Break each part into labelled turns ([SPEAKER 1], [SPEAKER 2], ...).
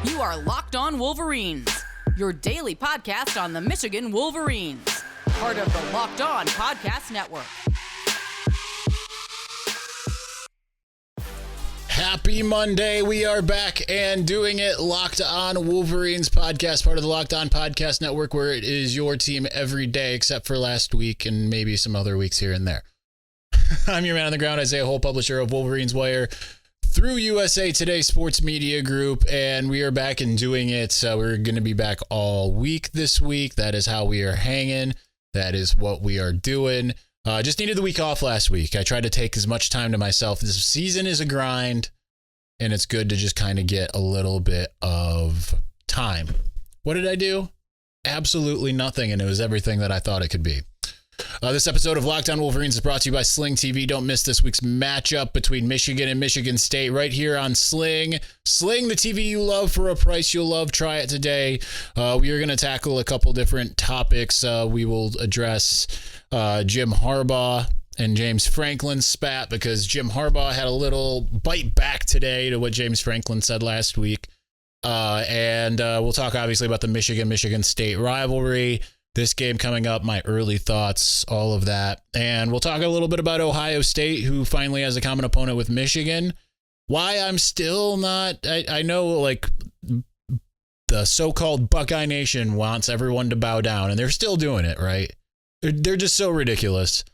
[SPEAKER 1] You are Locked On Wolverines, your daily podcast on the Michigan Wolverines, part of the Locked On Podcast Network.
[SPEAKER 2] Happy Monday. We are back and doing it. Locked On Wolverines podcast, part of the Locked On Podcast Network, where it is your team every day except for last week and maybe some other weeks here and there. I'm your man on the ground, Isaiah Hole, publisher of Wolverines Wire through USA Today Sports Media Group, and we are back and doing it. We're going to be back all week this week. That is how we are hanging. That is what we are doing. Just needed the week off last week. I tried to take as much time to myself. This season is a grind, and it's good to just kind of get a little bit of time. What did I do? Absolutely nothing, and it was everything that I thought it could be. This episode of Locked On Wolverines is brought to you by Sling TV. Don't miss this week's matchup between Michigan and Michigan State right here on Sling. Sling, the TV you love for a price you'll love. Try it today. We are going to tackle a couple different topics. We will address Jim Harbaugh and James Franklin's spat, because Jim Harbaugh had a little bite back today to what James Franklin said last week. And we'll talk obviously about the Michigan State rivalry. This game coming up, my early thoughts, all of that. And we'll talk a little bit about Ohio State, who finally has a common opponent with Michigan. Why I'm still not, I know like the so-called Buckeye Nation wants everyone to bow down, and they're still doing it, right? They're just so ridiculous.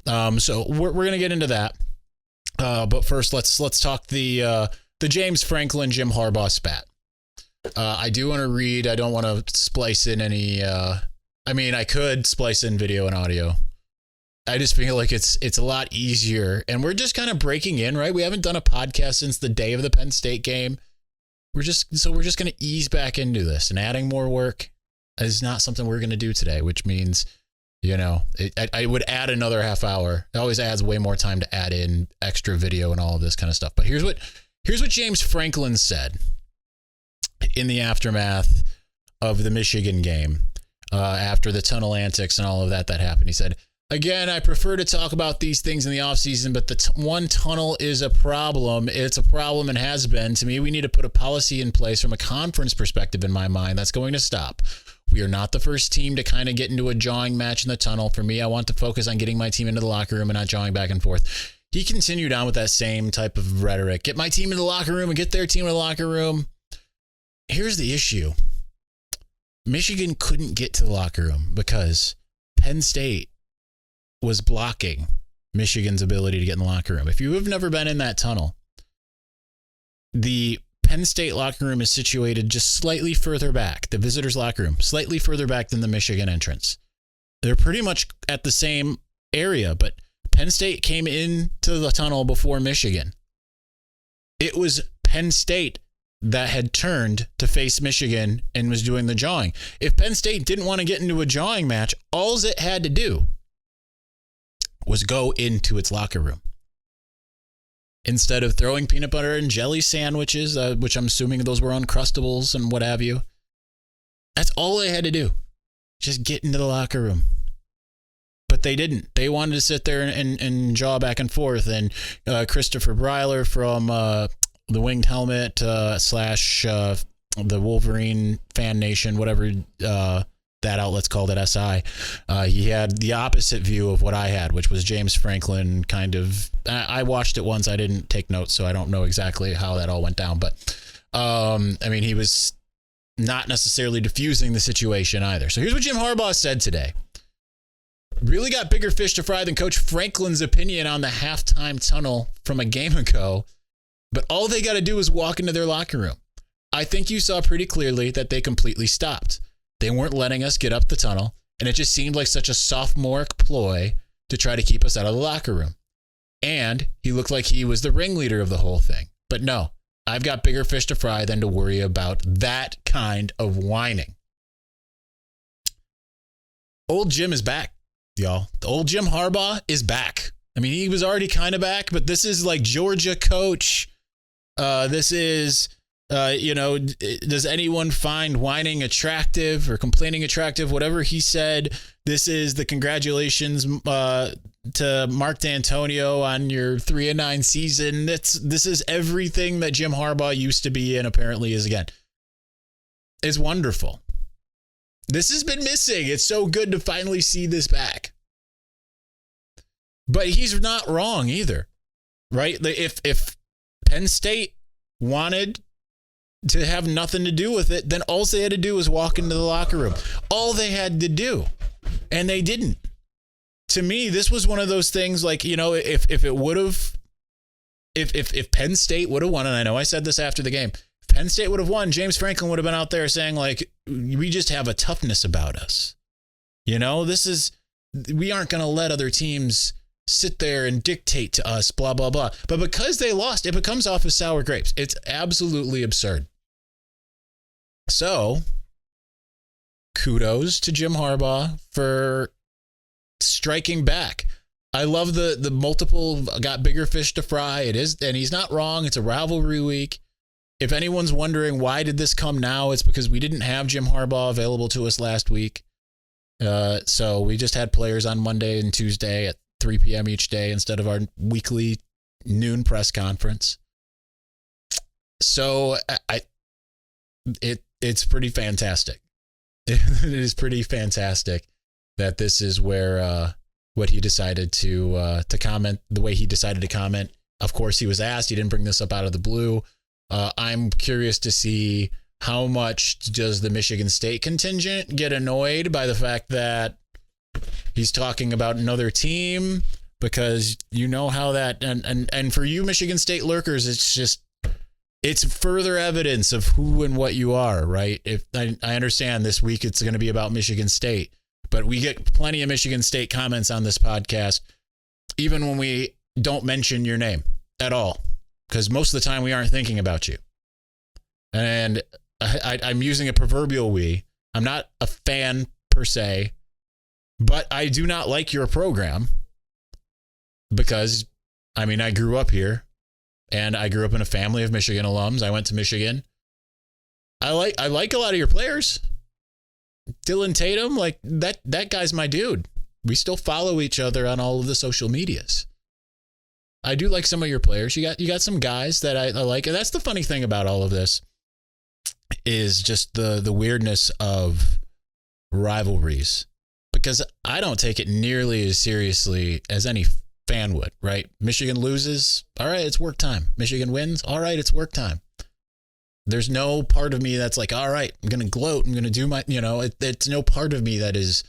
[SPEAKER 2] So we're going to get into that. But first, let's talk the James Franklin, Jim Harbaugh spat. I do want to read, I don't want to splice in any, I could splice in video and audio. I just feel like it's a lot easier, and we're just kind of breaking in, right? We haven't done a podcast since the day of the Penn State game. We're just going to ease back into this, and adding more work is not something we're going to do today, which means, I would add another half hour. It always adds way more time to add in extra video and all of this kind of stuff. But here's what James Franklin said in the aftermath of the Michigan game. After the tunnel antics and all of that happened. He said, again, I prefer to talk about these things in the offseason, but the one tunnel is a problem. It's a problem and has been. To me, we need to put a policy in place from a conference perspective in my mind that's going to stop. We are not the first team to kind of get into a jawing match in the tunnel. For me, I want to focus on getting my team into the locker room and not jawing back and forth. He continued on with that same type of rhetoric. Get my team into the locker room and get their team in the locker room. Here's the issue. Michigan couldn't get to the locker room because Penn State was blocking Michigan's ability to get in the locker room. If you have never been in that tunnel, the Penn State locker room is situated just slightly further back, the visitors' locker room, slightly further back than the Michigan entrance. They're pretty much at the same area, but Penn State came into the tunnel before Michigan. It was Penn State that had turned to face Michigan and was doing the jawing. If Penn State didn't want to get into a jawing match, all it had to do was go into its locker room. Instead of throwing peanut butter and jelly sandwiches, which I'm assuming those were Uncrustables and what have you, that's all they had to do. Just get into the locker room. But they didn't. They wanted to sit there and jaw back and forth. And Christopher Breiler from the Winged Helmet / the Wolverine Fan Nation, whatever that outlet's called at SI. He had the opposite view of what I had, which was James Franklin kind of, I watched it once. I didn't take notes, so I don't know exactly how that all went down. But, he was not necessarily diffusing the situation either. So here's what Jim Harbaugh said today. Really got bigger fish to fry than Coach Franklin's opinion on the halftime tunnel from a game ago. But all they got to do is walk into their locker room. I think you saw pretty clearly that they completely stopped. They weren't letting us get up the tunnel, and it just seemed like such a sophomoric ploy to try to keep us out of the locker room. And he looked like he was the ringleader of the whole thing. But no, I've got bigger fish to fry than to worry about that kind of whining. Old Jim is back, y'all. The old Jim Harbaugh is back. He was already kind of back, but this is like Georgia coach. This is, does anyone find whining attractive or complaining attractive? Whatever he said, this is the congratulations to Mark D'Antonio on your 3-9 season. This is everything that Jim Harbaugh used to be and apparently is again. is wonderful. This has been missing. It's so good to finally see this back. But he's not wrong either, right? If Penn State wanted to have nothing to do with it, then all they had to do was walk into the locker room. All they had to do, and they didn't. To me, this was one of those things like, you know, if Penn State would have won, and I know I said this after the game, if Penn State would have won, James Franklin would have been out there saying, like, we just have a toughness about us. You know, we aren't going to let other teams sit there and dictate to us, blah, blah, blah. But because they lost, it becomes off as sour grapes. It's absolutely absurd. So, kudos to Jim Harbaugh for striking back. I love the multiple got bigger fish to fry. It is, and he's not wrong. It's a rivalry week. If anyone's wondering why did this come now, it's because we didn't have Jim Harbaugh available to us last week. So we just had players on Monday and Tuesday at 3 p.m. each day instead of our weekly noon press conference. So it's pretty fantastic. It is pretty fantastic that this is where what he decided to comment, the way he decided to comment. Of course, he was asked. He didn't bring this up out of the blue. I'm curious to see how much does the Michigan State contingent get annoyed by the fact that he's talking about another team, because you know how that, and for you Michigan State lurkers, it's further evidence of who and what you are, right? If I understand this week it's going to be about Michigan State, but we get plenty of Michigan State comments on this podcast, even when we don't mention your name at all, because most of the time we aren't thinking about you. And I'm using a proverbial we. I'm not a fan per se, but I do not like your program because, I mean, I grew up here and I grew up in a family of Michigan alums. I went to Michigan. I like a lot of your players. Dylan Tatum, like that guy's my dude. We still follow each other on all of the social medias. I do like some of your players. You got some guys that I like. And that's the funny thing about all of this is just the weirdness of rivalries, because I don't take it nearly as seriously as any fan would, right? Michigan loses. All right, it's work time. Michigan wins. All right, it's work time. There's no part of me that's like, all right, I'm going to gloat. I'm going to do my, it's no part of me that is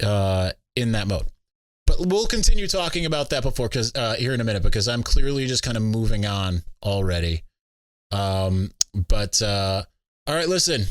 [SPEAKER 2] in that mode. But we'll continue talking about that because here in a minute, because I'm clearly just kind of moving on already. All right, listen.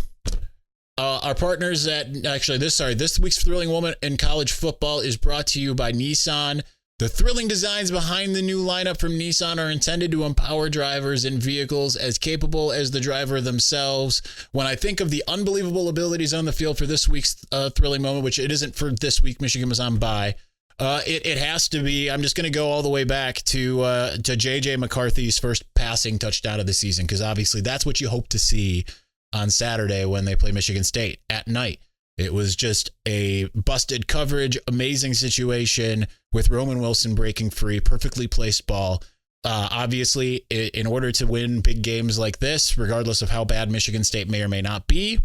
[SPEAKER 2] Our partners this week's Thrilling Moment in College Football is brought to you by Nissan. The thrilling designs behind the new lineup from Nissan are intended to empower drivers in vehicles as capable as the driver themselves. When I think of the unbelievable abilities on the field for this week's Thrilling Moment, which it isn't for this week, Michigan was on bye, it has to be, I'm just going to go all the way back to J.J. McCarthy's first passing touchdown of the season, because obviously that's what you hope to see on Saturday when they play Michigan State at night. It was just a busted coverage, amazing situation with Roman Wilson breaking free, perfectly placed ball. Obviously, in order to win big games like this, regardless of how bad Michigan State may or may not be,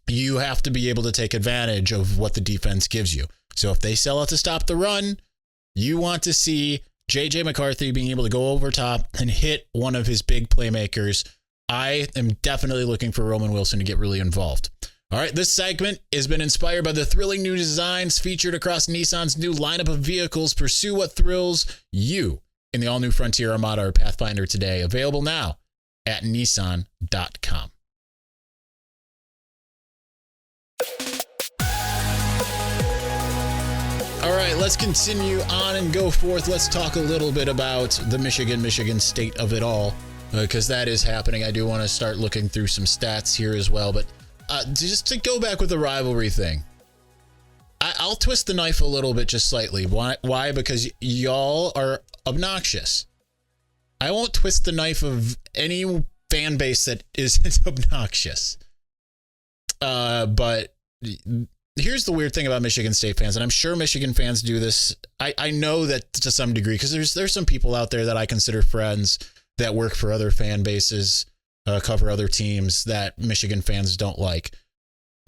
[SPEAKER 2] you have to be able to take advantage of what the defense gives you. So if they sell out to stop the run, you want to see J.J. McCarthy being able to go over top and hit one of his big playmakers. I am definitely looking for Roman Wilson to get really involved. All right, this segment has been inspired by the thrilling new designs featured across Nissan's new lineup of vehicles. Pursue what thrills you in the all-new Frontier, Armada, or Pathfinder today. Available now at Nissan.com. All right, let's continue on and go forth. Let's talk a little bit about the Michigan State of it all, because that is happening. I do want to start looking through some stats here as well, but just to go back with the rivalry thing, I'll twist the knife a little bit, just slightly. Why? Because y'all are obnoxious. I won't twist the knife of any fan base that isn't obnoxious. But here's the weird thing about Michigan State fans, and I'm sure Michigan fans do this. I know that to some degree, because there's some people out there that I consider friends that work for other fan bases. cover other teams that Michigan fans don't like.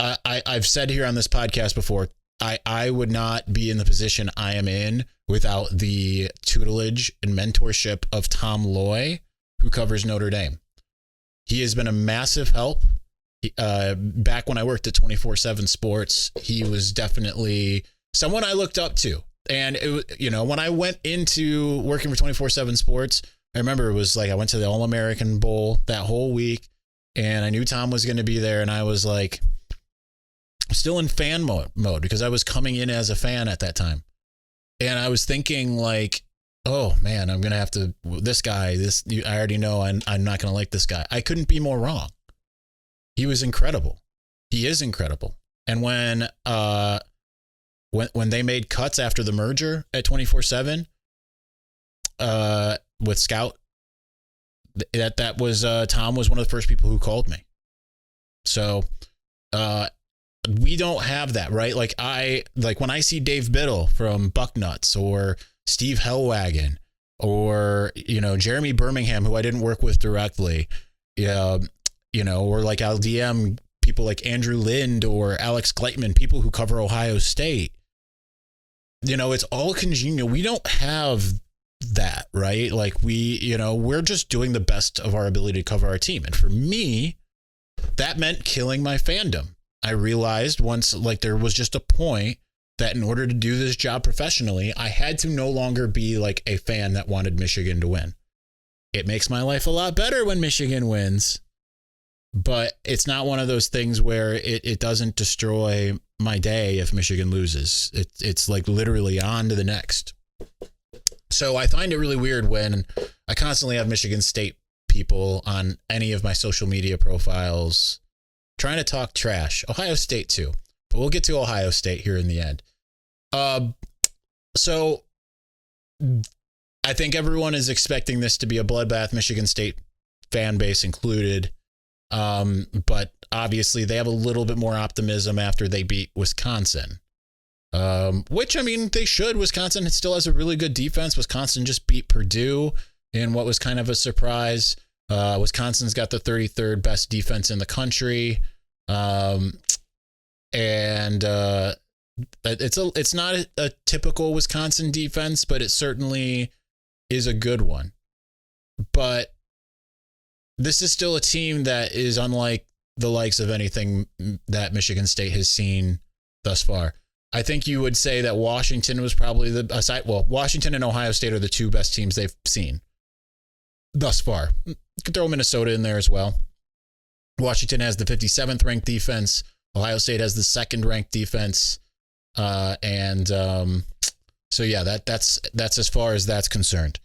[SPEAKER 2] I've said here on this podcast before, I would not be in the position I am in without the tutelage and mentorship of Tom Loy, who covers Notre Dame. He has been a massive help. Back when I worked at 24/7 Sports, he was definitely someone I looked up to. And when I went into working for 24/7 Sports, I remember it was like I went to the All-American Bowl that whole week, and I knew Tom was going to be there, and I was like still in fan mode because I was coming in as a fan at that time. And I was thinking like, oh man, I'm going to have to, this guy, I already know I'm not going to like this guy. I couldn't be more wrong. He was incredible. He is incredible. And when they made cuts after the merger at 24/7 with Scout, that was Tom was one of the first people who called me. So we don't have that, right? Like when I see Dave Biddle from Bucknuts or Steve Hellwagon or Jeremy Birmingham, who I didn't work with directly, or like I'll DM people like Andrew Lind or Alex Gleitman, people who cover Ohio State. It's all congenial. We don't have that, right? Like we're just doing the best of our ability to cover our team. And for me, that meant killing my fandom. I realized once, like, there was just a point that in order to do this job professionally, I had to no longer be like a fan that wanted Michigan to win. It makes my life a lot better when Michigan wins, but it's not one of those things where it doesn't destroy my day if Michigan loses. It's like literally on to the next. So I find it really weird when I constantly have Michigan State people on any of my social media profiles trying to talk trash. Ohio State too, but we'll get to Ohio State here in the end. So I think everyone is expecting this to be a bloodbath, Michigan State fan base included. But obviously they have a little bit more optimism after they beat Wisconsin. Which, I mean, they should. Wisconsin still has a really good defense. Wisconsin just beat Purdue in what was kind of a surprise. Wisconsin's got the 33rd best defense in the country. It's not a typical Wisconsin defense, but it certainly is a good one. But this is still a team that is unlike the likes of anything that Michigan State has seen thus far. I think you would say that Washington was probably Washington and Ohio State are the two best teams they've seen thus far. You could throw Minnesota in there as well. Washington has the 57th ranked defense. Ohio State has the 2nd ranked defense. So yeah, that's as far as that's concerned.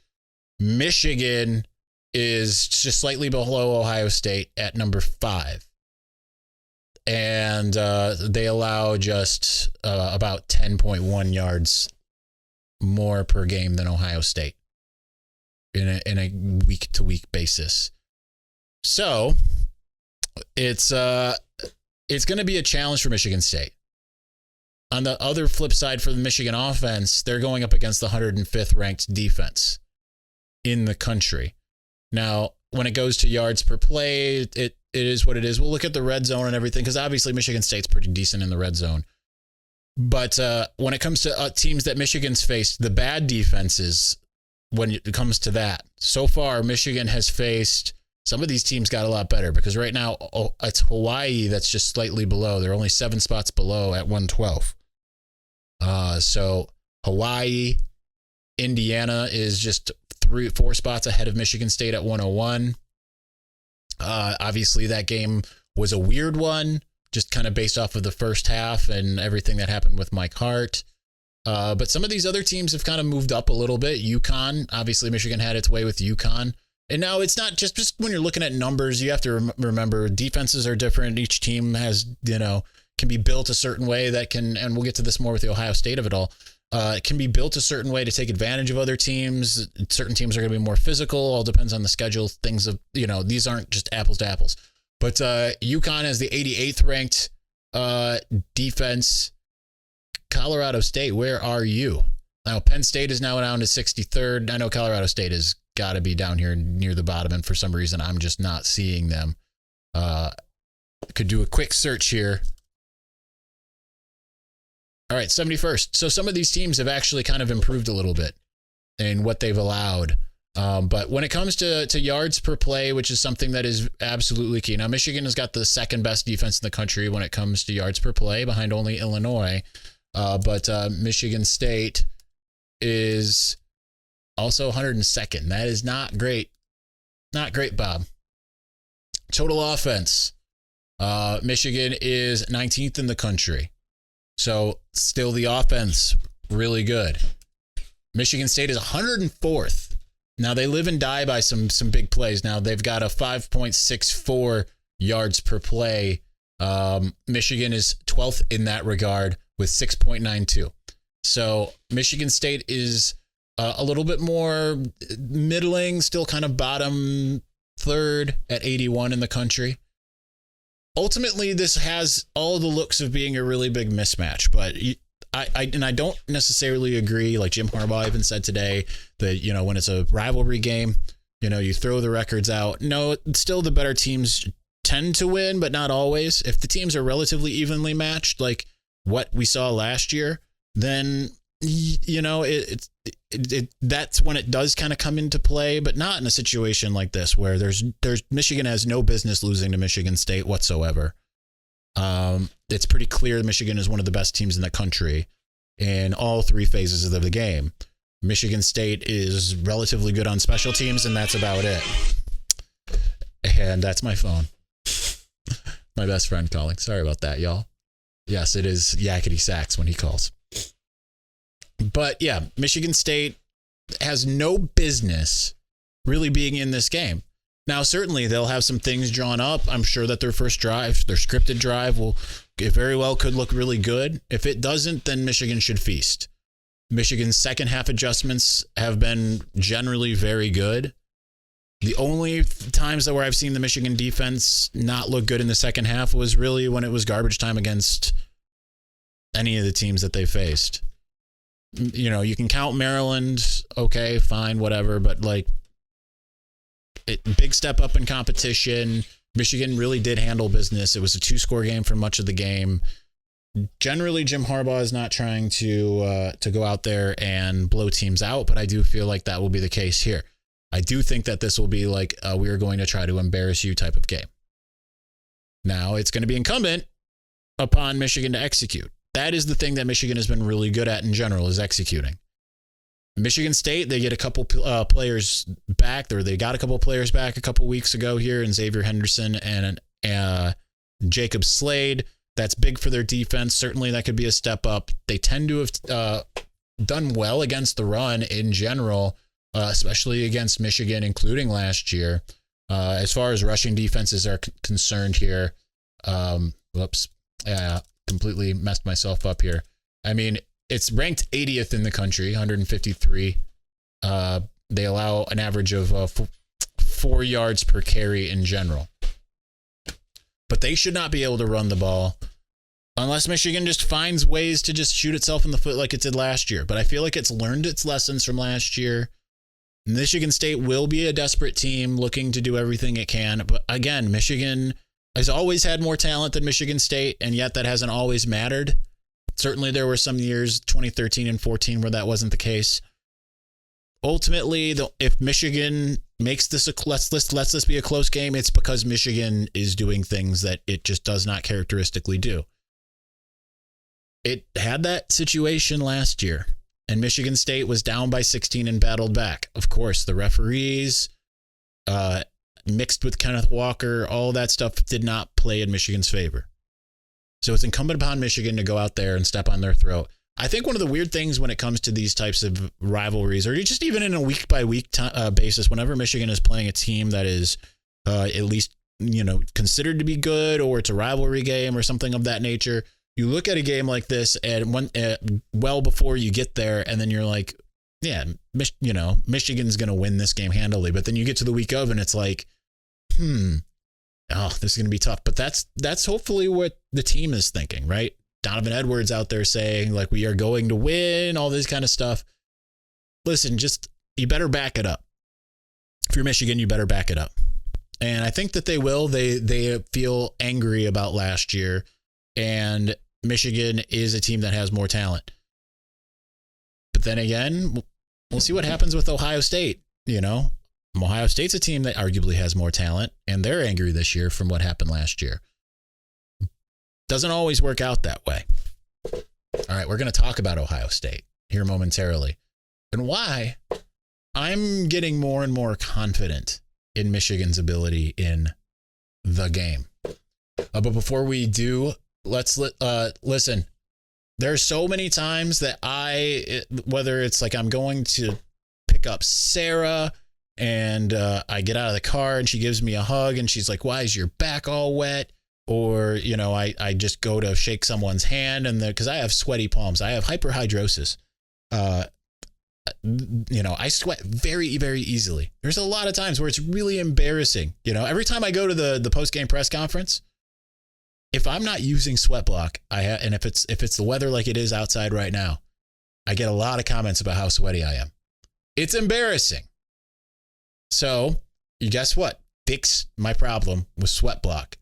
[SPEAKER 2] Michigan is just slightly below Ohio State at number 5. And they allow just about 10.1 yards more per game than Ohio State in a week-to-week basis. So it's going to be a challenge for Michigan State. On the other flip side, for the Michigan offense, they're going up against the 105th ranked defense in the country. Now, when it goes to yards per play, it is what it is. We'll look at the red zone and everything, because obviously Michigan State's pretty decent in the red zone. But when it comes to teams that Michigan's faced, the bad defenses, when it comes to that, so far Michigan has faced, some of these teams got a lot better, because right now it's Hawaii that's just slightly below. They're only 7 spots below at 112. So Hawaii, Indiana is just 3-4 spots ahead of Michigan State at 101. Obviously that game was a weird one, just kind of based off of the first half and everything that happened with Mike Hart. But some of these other teams have kind of moved up a little bit. UConn, obviously Michigan had its way with UConn. And now it's not just when you're looking at numbers, you have to remember defenses are different. Each team has, can be built a certain way that can, and we'll get to this more with the Ohio State of it all. It can be built a certain way to take advantage of other teams. Certain teams are going to be more physical. All depends on the schedule. Things of, these aren't just apples to apples. But UConn has the 88th ranked defense. Colorado State, where are you? Now, Penn State is now down to 63rd. I know Colorado State is got to be down here near the bottom, and for some reason I'm just not seeing them. Could do a quick search here. All right, 71st. So some of these teams have actually kind of improved a little bit in what they've allowed. But when it comes to yards per play, which is something that is absolutely key. Now, Michigan has got the second best defense in the country when it comes to yards per play, behind only Illinois. But Michigan State is also 102nd. That is not great. Not great, Bob. Total offense. Michigan is 19th in the country. So still the offense, really good. Michigan State is 104th. Now they live and die by some big plays. Now they've got a 5.64 yards per play. Michigan is 12th in that regard with 6.92. So Michigan State is a little bit more middling, still kind of bottom third at 81 in the country. Ultimately, this has all the looks of being a really big mismatch, but I don't necessarily agree. Like Jim Harbaugh even said today that, when it's a rivalry game, you throw the records out. No, still the better teams tend to win, but not always. If the teams are relatively evenly matched, like what we saw last year, then that's when it does kind of come into play, but not in a situation like this where there's Michigan has no business losing to Michigan State whatsoever. It's pretty clear Michigan is one of the best teams in the country in all three phases of the game. Michigan State is relatively good on special teams, and that's about it. And that's my phone. My best friend calling. Sorry about that, y'all. Yes, it is Yakety Sax when he calls. But yeah, Michigan State has no business really being in this game. Now, certainly they'll have some things drawn up. I'm sure that their first drive, their scripted drive, could look really good. If it doesn't, then Michigan should feast. Michigan's second half adjustments have been generally very good. The only times where I've seen the Michigan defense not look good in the second half was really when it was garbage time against any of the teams that they faced. You can count Maryland. Okay, fine, whatever. But big step up in competition. Michigan really did handle business. It was a 2-score game for much of the game. Generally, Jim Harbaugh is not trying to go out there and blow teams out, but I do feel like that will be the case here. I do think that this will be like we are going to try to embarrass you type of game. Now, it's going to be incumbent upon Michigan to execute. That is the thing that Michigan has been really good at in general, is executing. Michigan State, they get a couple players back, or they got a couple players back a couple weeks ago here in Xavier Henderson and Jacob Slade. That's big for their defense. Certainly that could be a step up. They tend to have done well against the run in general, especially against Michigan, including last year. As far as rushing defenses are concerned here, completely messed myself up here. I mean, it's ranked 80th in the country, 153. They allow an average of 4 yards per carry in general. But they should not be able to run the ball unless Michigan just finds ways to just shoot itself in the foot like it did last year. But I feel like it's learned its lessons from last year. Michigan State will be a desperate team looking to do everything it can. But again, Michigan has always had more talent than Michigan State, and yet that hasn't always mattered. Certainly there were some years, 2013 and 14, where that wasn't the case. Ultimately, if Michigan makes this lets this be a close game, it's because Michigan is doing things that it just does not characteristically do. It had that situation last year, and Michigan State was down by 16 and battled back. Of course, the referees, mixed with Kenneth Walker, all that stuff did not play in Michigan's favor. So it's incumbent upon Michigan to go out there and step on their throat. I think one of the weird things when it comes to these types of rivalries, or just even in a week-by-week basis, whenever Michigan is playing a team that is at least considered to be good, or it's a rivalry game or something of that nature, you look at a game like this and well before you get there, and then you're like, yeah, Michigan's going to win this game handily. But then you get to the week of, and it's like, this is going to be tough. But that's hopefully what the team is thinking, right? Donovan Edwards out there saying, like, we are going to win, all this kind of stuff. Listen, you better back it up. if you're Michigan, you better back it up. And I think that they will. They feel angry about last year, and Michigan is a team that has more talent. But then again, we'll see what happens with Ohio State. Ohio State's a team that arguably has more talent, and they're angry this year from what happened last year. Doesn't always work out that way. All right, we're going to talk about Ohio State here momentarily and why I'm getting more and more confident in Michigan's ability in the game. But before we do, let's listen. There's so many times that whether it's like I'm going to pick up Sarah and I get out of the car and she gives me a hug and she's like, "Why is your back all wet?" Or, I just go to shake someone's hand and because I have sweaty palms, I have hyperhidrosis. I sweat very, very easily. There's a lot of times where it's really embarrassing. Every time I go to the post-game press conference, if I'm not using SweatBlock, and if it's the weather like it is outside right now, I get a lot of comments about how sweaty I am. It's embarrassing. So, you guess what? Fix my problem with SweatBlock.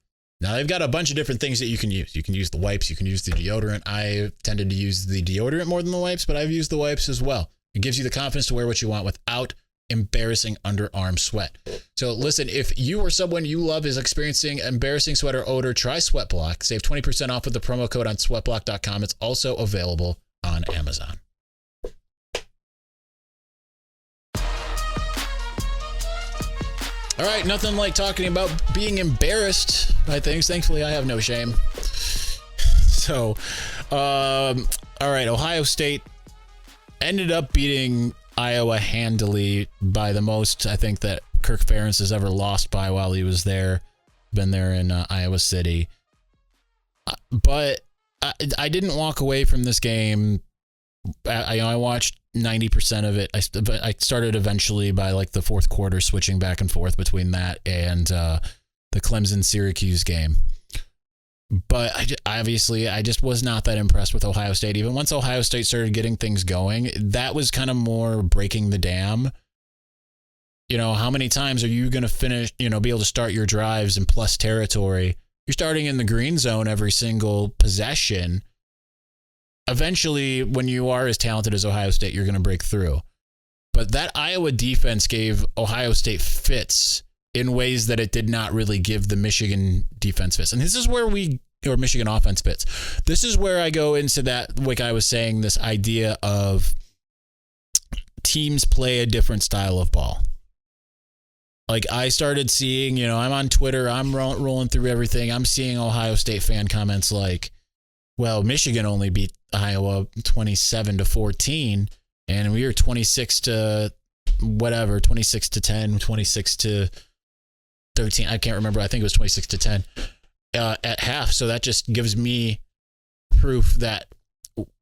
[SPEAKER 2] Now, they've got a bunch of different things that you can use. You can use the wipes. You can use the deodorant. I tended to use the deodorant more than the wipes, but I've used the wipes as well. It gives you the confidence to wear what you want without embarrassing underarm sweat. So listen, if you or someone you love is experiencing embarrassing sweat or odor, try SweatBlock. Save 20% off with the promo code on sweatblock.com. It's also available on Amazon. All right, nothing like talking about being embarrassed by things. Thankfully, I have no shame. So, all right, Ohio State ended up beating Iowa handily by the most, I think, that Kirk Ferentz has ever lost by while he was there. Been there in Iowa City. But I didn't walk away from this game. I watched 90% of it. But I started eventually by like the fourth quarter, switching back and forth between that and the Clemson-Syracuse game. But I just was not that impressed with Ohio State. Even once Ohio State started getting things going, that was kind of more breaking the dam. How many times are you going to finish, be able to start your drives in plus territory? You're starting in the green zone every single possession. Eventually, when you are as talented as Ohio State, you're going to break through. But that Iowa defense gave Ohio State fits in ways that it did not really give the Michigan defense fits. And this is where or Michigan offense fits. This is where I go into that, like I was saying, this idea of teams play a different style of ball. Like I started seeing, I'm on Twitter, I'm rolling through everything. I'm seeing Ohio State fan comments like, well, Michigan only beat Iowa 27-14, and we were 26 to 10, 26 to 13. I can't remember. I think it was 26 to 10 at half. So that just gives me proof that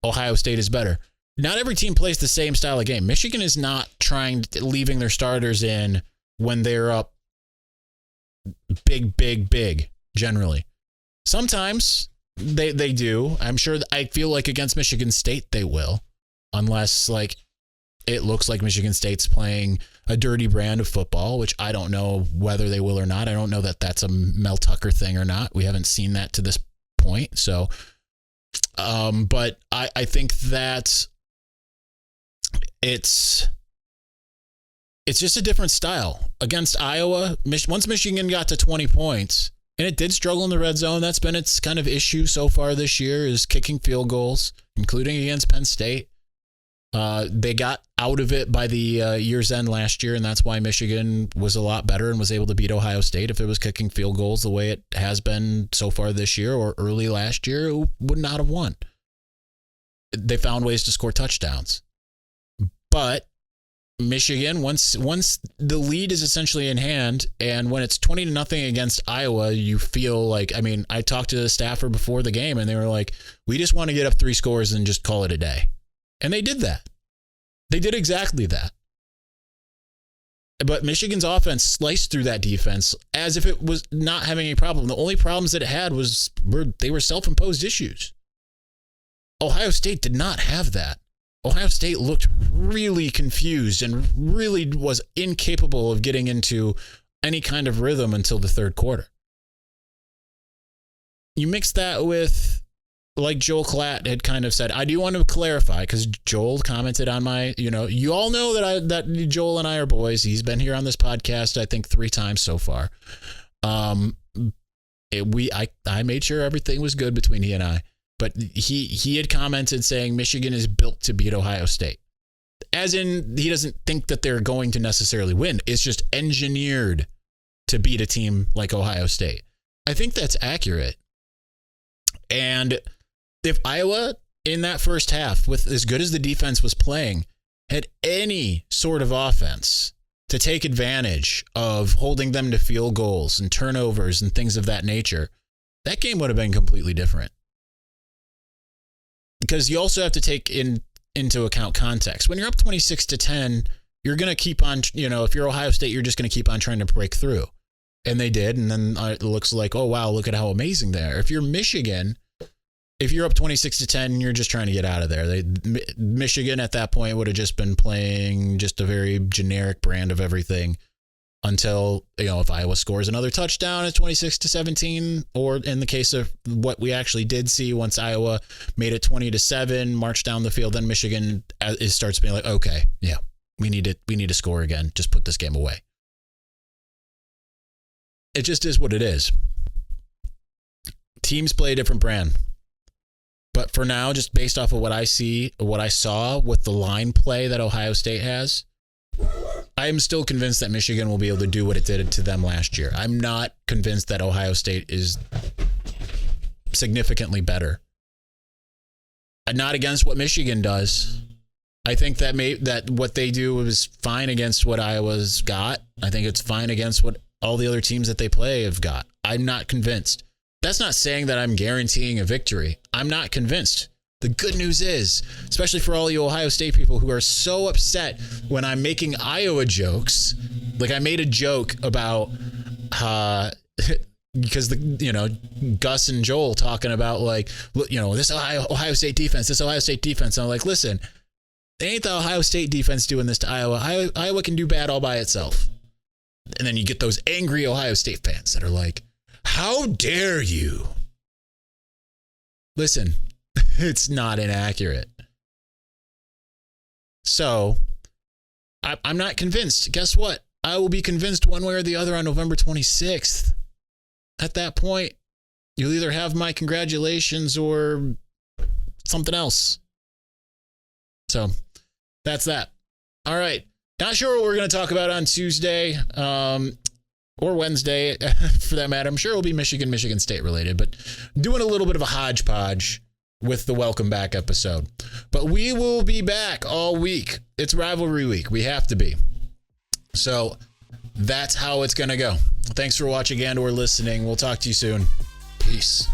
[SPEAKER 2] Ohio State is better. Not every team plays the same style of game. Michigan is not leaving their starters in when they're up big, generally. Sometimes they do. I'm sure I feel like against Michigan State they will, unless like it looks like Michigan State's playing a dirty brand of football, which I don't know whether they will or not. I don't know that that's a Mel Tucker thing or not. We haven't seen that to this point. So, but I think that it's just a different style. Against Iowa, once Michigan got to 20 points, and it did struggle in the red zone, that's been its kind of issue so far this year, is kicking field goals, including against Penn State. They got out of it by the year's end last year, and that's why Michigan was a lot better and was able to beat Ohio State. If it was kicking field goals the way it has been so far this year or early last year, it would not have won. They found ways to score touchdowns. But Michigan, once the lead is essentially in hand, and when it's 20-0 against Iowa, you feel like, I talked to the staffer before the game, and they were like, we just want to get up 3 scores and just call it a day. And they did that. They did exactly that. But Michigan's offense sliced through that defense as if it was not having any problem. The only problems that it had they were self-imposed issues. Ohio State did not have that. Ohio State looked really confused and really was incapable of getting into any kind of rhythm until the third quarter. You mix that with, like Joel Klatt had kind of said, I do want to clarify, because Joel commented on my, you all know that Joel and I are boys. He's been here on this podcast, I think 3 times so far. I made sure everything was good between he and I, but he had commented saying Michigan is built to beat Ohio State. As in, he doesn't think that they're going to necessarily win. It's just engineered to beat a team like Ohio State. I think that's accurate. And if Iowa in that first half, with as good as the defense was playing, had any sort of offense to take advantage of holding them to field goals and turnovers and things of that nature, that game would have been completely different. Because you also have to take into account context. When you're up 26-10, you're going to keep on, if you're Ohio State, you're just going to keep on trying to break through. And they did. And then it looks like, oh, wow, look at how amazing they are. If you're Michigan, if you're up 26-10, you're just trying to get out of there. Michigan at that point would have just been playing just a very generic brand of everything until, if Iowa scores another touchdown at 26-17, or in the case of what we actually did see, once Iowa made it 20-7, marched down the field, then Michigan starts being like, okay, yeah, we need to score again. Just put this game away. It just is what it is. Teams play a different brand. But for now, just based off of what I saw with the line play that Ohio State has, I am still convinced that Michigan will be able to do what it did to them last year. I'm not convinced that Ohio State is significantly better. Not against what Michigan does. I think that what they do is fine against what Iowa's got. I think it's fine against what all the other teams that they play have got. I'm not convinced. That's not saying that I'm guaranteeing a victory. I'm not convinced. The good news is, especially for all you Ohio State people who are so upset when I'm making Iowa jokes, like I made a joke about because Gus and Joel talking about this Ohio State defense. And I'm like, listen, it ain't the Ohio State defense doing this to Iowa. Iowa can do bad all by itself. And then you get those angry Ohio State fans that are like, how dare you? Listen, it's not inaccurate. So I'm not convinced. Guess what? I will be convinced one way or the other on November 26th. At that point, you'll either have my congratulations or something else. So that's that. All right. Not sure what we're going to talk about on Tuesday or Wednesday, for that matter. I'm sure it'll be Michigan State related, but doing a little bit of a hodgepodge with the welcome back episode. But we will be back all week. It's rivalry week. We have to be. So that's how it's going to go. Thanks for watching and or listening. We'll talk to you soon. Peace.